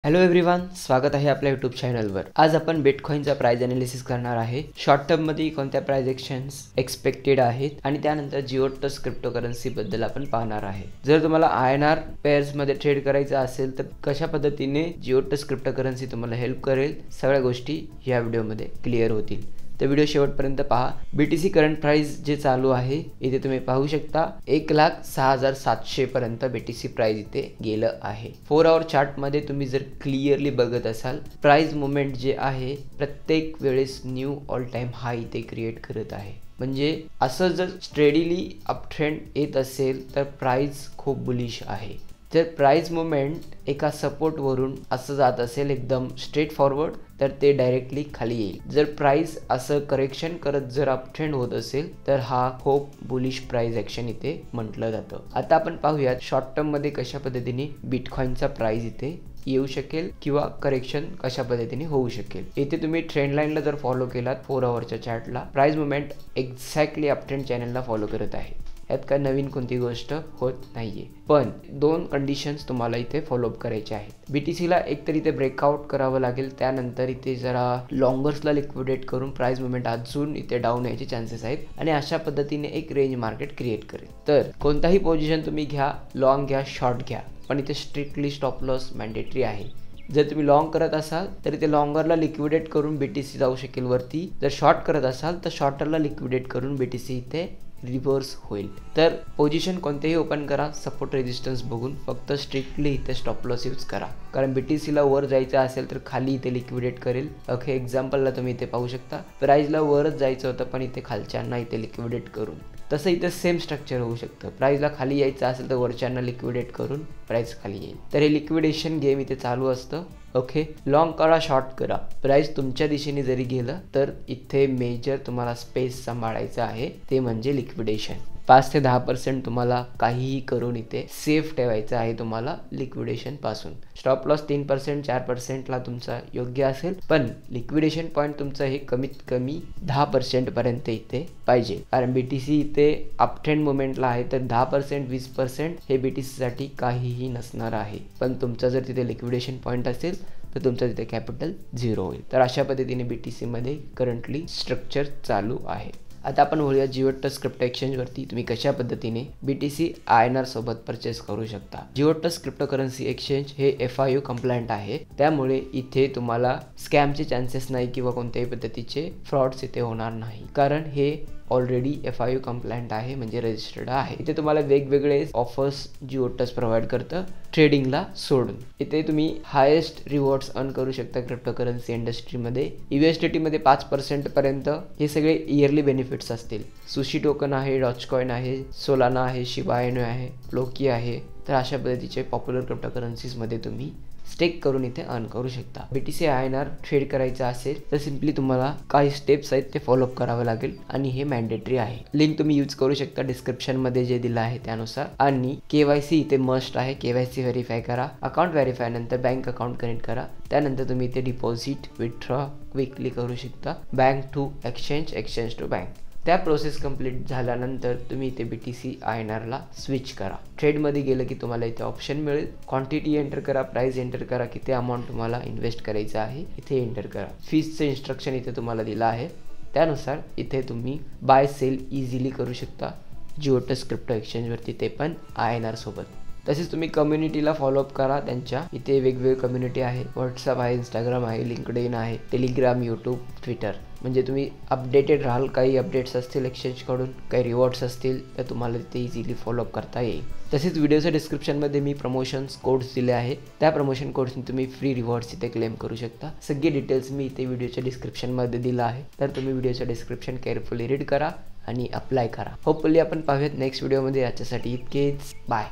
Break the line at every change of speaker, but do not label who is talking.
Hello everyone, स्वागत आहे आपल्या यूट्यूब चॅनलवर। आज आपण बिटकॉइनचा प्राइस एनालिसिस करणार आहे। शॉर्ट टर्म मध्ये कोणत्या प्राइस एक्शन्स एक्सपेक्टेड आहेत आणि त्यानंतर जिओट्स क्रिप्टोकरन्सी बद्दल आपण पाहणार आहे। जर तुम्हाला INR पेअर्स मध्ये ट्रेड करायचा असेल तर कशा पद्धतीने जिओट्स क्रिप्टोकरन्सी तुम्हाला हेल्प करेल, सगळ्या गोष्टी या व्हिडिओमध्ये क्लिअर होतील। तर व्हिडिओ शेवटपर्यंत पहा। BTC करंट प्राइस जे चालू आहे इथे तुम्ही पाहू शकता 1,06,700 पर्यंत BTC प्राइस इथे गेलं आहे। 4 आवर चार्ट मध्ये तुम्ही जर क्लिअरली बघत असाल, प्राइस मुवमेंट जे आहे प्रत्येक वेळेस न्यू ऑल टाइम हाय इथे क्रिएट करत आहे। म्हणजे असं जर स्टेडीली अप ट्रेंड येत असेल तर प्राइस खूप बुलिश आहे। जर प्राइस मुवमेंट एका सपोर्ट वरून असं जात असेल एकदम स्ट्रेट फॉरवर्ड तर ते डायरेक्टली खाली येईल। जर प्राइस असं करेक्शन करत जर अप ट्रेंड होत असेल तर हा खूप बुलिश प्राइस ॲक्शन इथे म्हटलं जातं। आता आपण पाहूयात शॉर्ट टर्म मध्ये कशा पद्धतीने बिटकॉइनचा प्राइस इथे येऊ शकेल किंवा करेक्शन कशा पद्धतीने होऊ शकेल। इथे तुम्ही ट्रेंड लाईनला जर फॉलो केलात 4 आवरच्या चार्टला, price movement exactly up trend चॅनलला फॉलो करत आहे। यात काय नवीन कोणती गोष्ट होत नाहीये, पण दोन कंडिशन्स तुम्हाला इथे फॉलोअप करायचे आहेत। BTCला एक तर इथे ब्रेकआउट करावं लागेल, त्यानंतर इथे जरा लॉंगर्सला लिक्विडेट करून प्राइस मुवमेंट अजून इथे डाऊन यायचे चान्सेस आहेत आणि अशा पद्धतीने एक रेंज मार्केट क्रिएट करेल। तर कोणताही पोझिशन तुम्ही घ्या, लॉंग घ्या, शॉर्ट घ्या, पण इथे स्ट्रिक्टली स्टॉप लॉस मॅन्डेटरी आहे। जर तुम्ही लॉंग करत असाल तर इथे लॉंगरला लिक्विडेट करून BTC जाऊ शकेल वरती, जर शॉर्ट करत असाल तर शॉर्टरला लिक्विडेट करून BTC इथे रिव्हर्स होईल। तर पोझिशन कोणतेही ओपन करा, सपोर्ट रेजिस्टन्स बघून, फक्त स्ट्रिक्टली इथे स्टॉप लॉस यूज करा, कारण BTCला वर जायचं असेल तर खाली इथे लिक्विडेट करेल। ओके, एक्झाम्पलला तुम्ही इथे पाहू शकता, प्राइसला वरच जायचं होतं पण इथे खालच्यांना इथे लिक्विडेट करून, तसं इथे सेम स्ट्रक्चर होऊ शकतं। प्राइसला खाली यायचं असेल तर वरच्यांना लिक्विडेट करून प्राइस खाली येईल। तर हे लिक्विडेशन गेम इथे चालू असतं। ओके, लॉंग करा, शॉर्ट करा, प्राइस तुमच्या दिशेने जरी गेलं तर इथे मेजर तुम्हाला स्पेस सांभाळायचा आहे, ते म्हणजे लिक्विडेशन। 5 ते 10% तुम्हाला काहीही करून इथे सेफ ठेवायचं आहे तुम्हाला लिक्विडेशन पासून। स्टॉप लॉस 3% 4%ला तुमचा योग्य असेल, पण लिक्विडेशन पॉईंट तुमचं हे कमीत कमी 10% पर्यंत इथे पाहिजे, कारण BTC इथे अप ट्रेंड मुवमेंटला आहे तर 10% 20% हे BTC साठी काहीही नसणार आहे। पण तुमचा जर तिथे लिक्विडेशन पॉईंट असेल तर तुमचं तिथे कॅपिटल 0 होईल। तर अशा पद्धतीने BTC मध्ये करंटली स्ट्रक्चर चालू आहे। आता आपण बोलूया जिओट्स क्रिप्टो एक्सचेंजवरती तुम्ही कशा पद्धतीने BTC INR सोबत परचेस करू शकता। जिओट्स क्रिप्टोकरन्सी एक्सचेंज हे FIU कंप्लायंट आहे, त्यामुळे इथे तुम्हाला स्कॅमचे चान्सेस नाही किंवा कोणत्याही पद्धतीचे फ्रॉड्स इथे होणार नाही, कारण हे ऑलरेडी FIU कंप्लायंट आहे, म्हणजे रजिस्टर्ड आहे। इथे तुम्हाला वेगवेगळे ऑफर्स जिओट्स प्रोव्हाइड करतं ट्रेडिंगला सोडून। इथे तुम्ही हायेस्ट रिवॉर्ड्स अर्न करू शकता क्रिप्टोकरन्सी इंडस्ट्रीमध्ये। USDT मध्ये 5% पर्यंत हे सगळे इयरली बेनिफिट्स असतील। सुशी टोकन आहे, डॉजकॉइन आहे, सोलाना आहे, शिबा इनू आहे, फ्लोकी आहे। तर अशा पद्धतीचे पॉप्युलर क्रिप्टोकरन्सीज मध्ये तुम्ही स्टेक करून इथे अर्न करू शकता। BTC INR ट्रेड करायचं असेल तर सिम्पली तुम्हाला काही स्टेप्स आहेत ते फॉलोअप करावे लागेल आणि हे मॅन्डेटरी आहे। लिंक तुम्ही यूज करू शकता डिस्क्रिप्शन मध्ये जे दिलं आहे त्यानुसार। आणि KYC इथे मस्ट आहे, KYC व्हेरीफाय करा। अकाउंट व्हेरीफाय नंतर बँक अकाउंट कनेक्ट करा, त्यानंतर तुम्ही इथे डिपॉझिट विथड्रॉ क्विकली करू शकता, bank to exchange, exchange to bank. त्या प्रोसेस कंप्लीट झाल्यानंतर तुम्ही इथे BTC INRला स्विच करा। ट्रेडमध्ये गेलं की तुम्हाला इथे ऑप्शन मिळेल, क्वांटिटी एंटर करा, प्राइस एंटर करा, किती अमाऊंट तुम्हाला इन्व्हेस्ट करायचं आहे इथे एंटर करा। फीजचं इन्स्ट्रक्शन इथे तुम्हाला दिलं आहे, त्यानुसार इथे तुम्ही बाय सेल इझिली करू शकता जिओट्स क्रिप्टो एक्सचेंजवरती, ते पण INR सोबत। तसेच तुम्ही कम्युनिटीला फॉलोअप करा त्यांच्या, इथे वेगवेगळे कम्युनिटी आहे, व्हॉट्सअप आहे, इंस्टाग्राम आहे, लिंक्डइन आहे, टेलिग्राम, यूट्यूब, ट्विटर, म्हणजे तुम्ही अपडेटेड राहाल। काही अपडेट्स असतील एक्सचेंजकडून, काही रिवॉर्ड्स असतील तर तुम्हाला तिथे इझिली फॉलोअप करता येईल। तसेच व्हिडिओच्या डिस्क्रिप्शनमध्ये मी प्रमोशन्स कोड्स दिले आहेत, त्या प्रमोशन कोड्सने तुम्ही फ्री रिवॉर्ड्स इथे क्लेम करू शकता। सगळे डिटेल्स मी इथे व्हिडिओच्या डिस्क्रिप्शनमध्ये दिलं आहे, तर तुम्ही व्हिडिओच्या डिस्क्रिप्शन केअरफुली रीड करा आणि अप्लाय करा। होपफुली आपण पाहूयात नेक्स्ट व्हिडिओमध्ये। याच्यासाठी इतकेच, बाय।